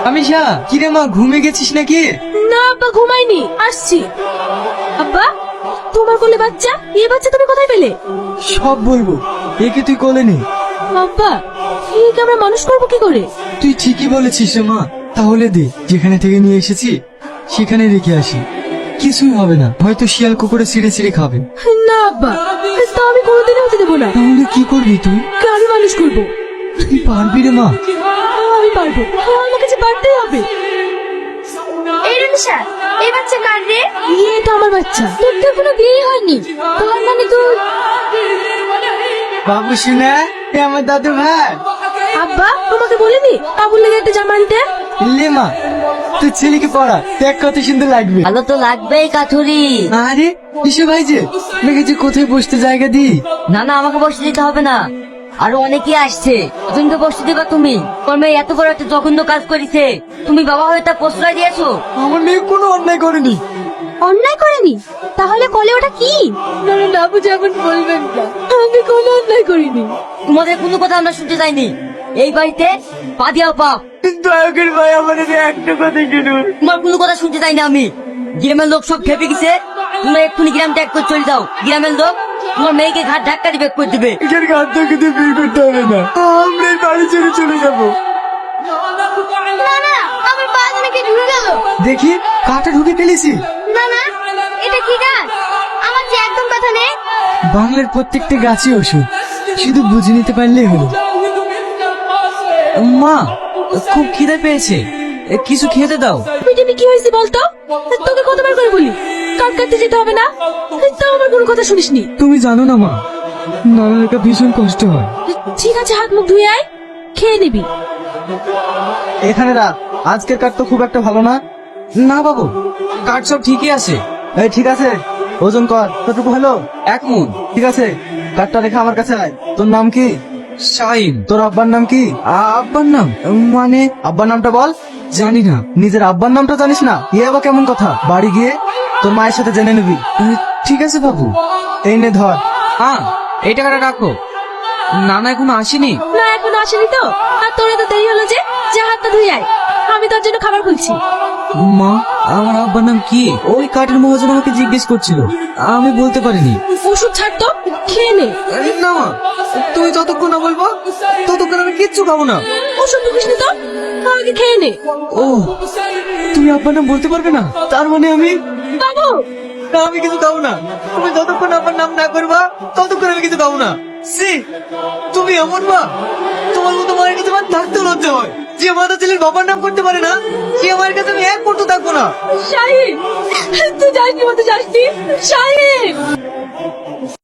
আমিষা, কিরে মা, ঘুমে গেছিস নাকি? না আব্বা, ঘুমাইনি, আসছি। আব্বা, তোমার কোলে বাচ্চা, এই বাচ্চা তুমি কোথায় পেলে? সব বলবো, একে তুই কোলে নে। আব্বা, একে আমরা মানুষ করবো কি করে? তুই ঠিকই বলেছিস রে মা। তাহলে দে, যেখানে থেকে নিয়ে এসেছি সেখানে রেখে আসি। কিছুই হবে না, হয়তো শিয়াল কুকুরে ছিঁড়ে ছিঁড়ে খাবে। না আব্বা, তা আমি কোনোদিনও হতে দেবো না। তাহলে কি করবি তুই? আমি মানুষ করবো। তুই পারবি রে মা? আমি পারবো, আমাকে যে পারতেই হবে। এই রুনিশা, এই বাচ্চা কার রে? এটা আমার বাচ্চা। তোর তো এখনো বিয়ে হয়নি, তোর মানে তুই। বাবু শুনে, এ আমার দাদু ভাই। আব্বা, তোমাকে বলিনি বাবুর লেগে একটা জামা আনতে? লে মা, তুই ছেলেকে পড়া, দেখ কত সুন্দর লাগবে। ভালো তো লাগবেই কাঠুরি। আরে কিসে ভাই যে দেখেছি, কোথায় বসতে জায়গা দি? না না, আমাকে বসতে দিতে হবে না, আরো অনেকে আসছে। তুমি তো বসতে দিবা তুমি? তোর মেয়ে এত বড় একটা জঘন্য কাজ করেছে, তুমি বাবা হয়ে তা প্রশ্রয় দিয়েছো? আমার মেয়ে কোনো অন্যায় করেনি। অন্যায় করেনি? তাহলে কোলে ওটা কি? না না, বাবু যেমন বলবেন না, আমি কোনো অন্যায় করিনি। তোমাদের কোনো কথা আমরা শুনতে চাইনি। এই বাড়িতে পা দিয়াও পাপ। দয়া করে ভাই আমাদের একটা কথা শুনুন। তোমার কোনো কথা শুনতে চাই না আমি। গ্রামের লোক সব খেপে গেছে, তোমরা এক্ষুনি গ্রাম ত্যাগ করে চলে যাও। গ্রামের লোক তোমার মেয়েকে ঘাট ধাক্কা দিয়ে বের করে দিবে। এখানে গাছ থেকে দিয়ে বিয়ে করতে হবে না, আমরা এই বাড়ি ছেড়ে চলে যাবো। না না, আমার পা নাকি ঢুকে গেল। দেখি, কাটা ঢুকে ফেলেছি। না না, এটা কি গাছ? আমার যে একদম কথা নেই। বাংলার প্রত্যেকটা গাছই ওষুধ, শুধু বুঝে নিতে পারলেই হলো। মা, খুব খিদে পেয়েছে, কিছু খেতে দাও। পিটিপি কি হয়েছে বলতো? তোকে কতবার করে বলি কাট কাটতে যেতে হবে না, তাও আমার কোনো কথা শুনিসনি। তুমি জানো না মা, নানার একটা ভীষণ কষ্ট হয়। ঠিক আছে, হাত মুখ ধুয়ে আয়, খেয়ে নিবি। এখানে রাখ, আজকের কাঠ তো খুব একটা ভালো না। না বাবু, কাঠ সব ঠিকই আছে। এই ঠিক আছে, ওজন কর, কতটুকু হলো? 1 মণ। ঠিক আছে, কাঠটা রেখে আমার কাছে আয়। তোর নাম কি? শাহিন। তোর আব্বার নাম কি? আব্বার নাম মানে? আব্বার নামটা বল। জানি না। নিজের আব্বার নামটা জানিস না? এ আবার কেমন কথা? বাড়ি গিয়ে তোর মায়ের সাথে জেনে নিবি। ঠিক আছে বাবু, এই নে ধর। হ্যাঁ, এই টাকাটা রাখো। নানা এখনো আসেনি? না, এখনো আসেনি তো। আর তোর এত দেরি হলো যে? যা হাতটা ধুয়ে আয়, আমি তোর জন্য খাবার খুলছি। মা, আমার আব্বার নাম কি? ওই কাঠের মহাজন আমাকে জিজ্ঞেস করছিল, আমি বলতে পারিনি। ওষুধ ছাড় তো, খেয়ে নে। না মা, তুমি যতক্ষণ না বলবো ততক্ষণ আমি কিচ্ছু খাবো না। ওষুধ ঢুকিস নি তো, আগে খেয়ে নে। ও, তুমি আব্বার নাম বলতে পারবে না? তার মানে আমি? বাবু, না, আমি কিছু খাবো না। তুমি যতক্ষণ আব্বার নাম না করবা ততক্ষণ আমি কিছু খাবো না। সি, তুমি এমন মা, তোমার মতো মায়ের কাছে আমার থাকতে লজ্জা হয়। যে মাতা ছেলের বাবার নাম করতে পারে না, সে আমার কাছে আমি এক মুহূর্ত থাকবো না। শাহিন, তুই যাসনি, মতো যাসনি। শাহিন।